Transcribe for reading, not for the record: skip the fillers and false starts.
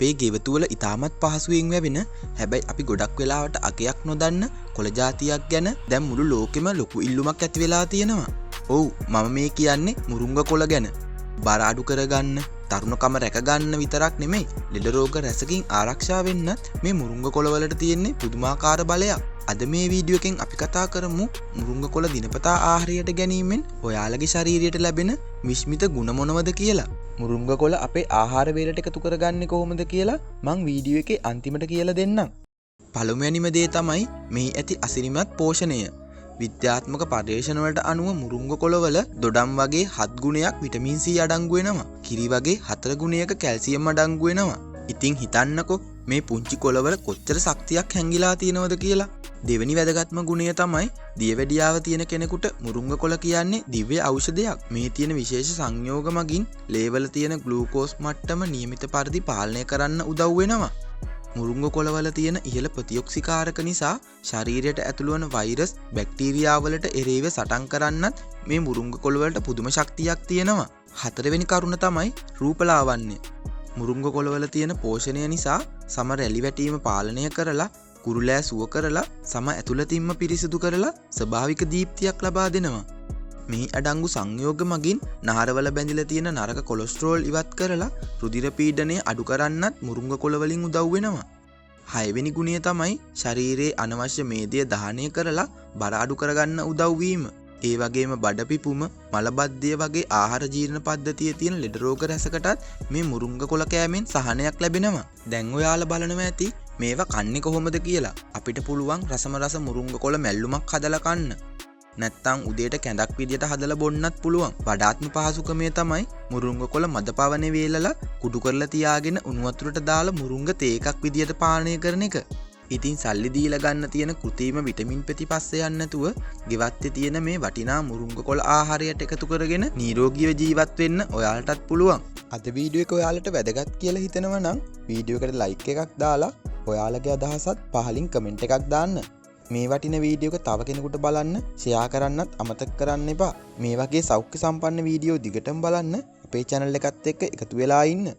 අපේ ගෙවතු වල ඉතාමත් පහසුවෙන් ලැබෙන හැබැයි අපි ගොඩක් වෙලාවට අගයක් නොදන්න කොළ జాතියක් ගැන දැන් මුළු ලෝකෙම ලොකු ඉල්ලුමක් ඇති වෙලා තියෙනවා. ඔව් මම මේ කියන්නේ මුරුංග කොළ ගැන. බර අඩු කරගන්න, තරුණකම රැකගන්න විතරක් නෙමෙයි ලෙඩ රෝග රැසකින් ආරක්ෂා වෙන්නත් මේ මුරුංග කොළ වලට තියෙන්නේ පුදුමාකාර බලයක්. අද මේ වීඩියෝ එකෙන් අපි කතා කරමු මුරුංග කොළ දිනපතා ආහාරයට ගැනීමෙන් ඔයාලගේ ශරීරයට ලැබෙන විශ්මිත ගුණ මොනවද කියලා. මුරුංග කොළ අපේ ආහාර වේලට එකතු කරගන්නේ කොහොමද කියලා මං වීඩියෝ එකේ අන්තිමට කියලා දෙන්නම්. පළමුවැනිම දේ තමයි මේ ඇති අසිරිමත් පෝෂණය. විද්‍යාත්මක පර්යේෂණ වලට අනුව මුරුංග කොළවල දොඩම් වගේ 7 ගුණයක් විටමින් C අඩංගු වෙනවා. කිරි වගේ 4 ගුණයක කැල්සියම් අඩංගු වෙනවා. ඉතින් හිතන්නකෝ මේ පුංචි කොළවල කොච්චර ශක්තියක් හැංගිලා තියෙනවද කියලා. දෙවෙනි වැදගත්ම ගුණය තමයි දියවැඩියාව තියෙන කෙනෙකුට මුරුංග කොළ කියන්නේ දිව්‍ය ඖෂධයක්. මේ තියෙන විශේෂ සංයෝග මගින් ලේවල තියෙන ග්ලූකෝස් මට්ටම නියමිත පරිදි පාලනය කරන්න උදව් වෙනවා. මුරුංග කොළවල තියෙන ඉහළ ප්‍රතිඔක්සිකාරක නිසා ශරීරයට ඇතුළු වන වෛරස්, බැක්ටීරියා වලට එරෙහිව සටන් කරන්නත් මේ මුරුංග කොළ වලට පුදුම ශක්තියක් තියෙනවා. හතරවෙනි කරුණ තමයි රූපලාවන්‍ය. මුරුංග කොළවල තියෙන පෝෂණය නිසා සම රැලි වැටීම පාලනය කරලා, කුරුලෑ සුව කරලා, සම ඇතුළතින්ම පිරිසිදු කරලා ස්වභාවික දීප්තියක් ලබා දෙනවා. මේ අඩංගු සංයෝග මගින් නහරවල බැඳිලා තියෙන නරක කොලෙස්ටරෝල් ඉවත් කරලා රුධිර පීඩනය අඩු කරන්නත් මුරුංග කොළ වලින් උදව් වෙනවා. හයවෙනි ගුණය තමයි ශරීරයේ අනවශ්‍ය මේදය දහනය කරලා බර අඩු කරගන්න උදව් වීම. ඒ වගේම බඩ පිපුම, මලබද්ධය වගේ ආහාර ජීර්ණ පද්ධතියේ තියෙන ලෙඩ රෝග රැසකටත් මේ මුරුංග කොළ කෑමෙන් සහනයක් ලැබෙනවා. දැන් ඔයාලා බලනවා ඇති මේවා කන්නේ කොහොමද කියලා. අපිට පුළුවන් රසම රස මුරුංග කොළ මැල්ලුමක් හදලා කන්න. නැත්තම් උදේට කැඳක් විදියට හදලා බොන්නත් පුළුවන්. වඩාත්ම පහසුකමේ තමයි මුරුංග කොළ මද පවනේ වේලලා කුඩු කරලා තියාගෙන උණු වතුරට දාලා මුරුංග තේ එකක් විදියට පානය කරන එක. ඉතින් සල්ලි දීලා ගන්න තියෙන කෘත්‍රිම විටමින් පෙති පස්සේ යන්නේ නැතුව ගෙවත්තේ තියෙන මේ වටිනා මුරුංග කොළ ආහාරයට එකතු කරගෙන නිරෝගීව ජීවත් වෙන්න ඔයාලටත් පුළුවන්. අද වීඩියෝ එක ඔයාලට වැදගත් කියලා හිතෙනවා නම් වීඩියෝ එකට ලයික් එකක් දාලා ඔයාලගේ අදහසත් පහලින් කමෙන්ට් එකක් දාන්න. මේ වටින වීඩියෝ එක තව කෙනෙකුට බලන්න ෂෙයා කරන්නත් අමතක කරන්න එපා. මේ වගේ සෞඛ්‍ය සම්පන්න වීඩියෝ දිගටම බලන්න අපේ channel එකත් එක්ක එකතු වෙලා ඉන්න.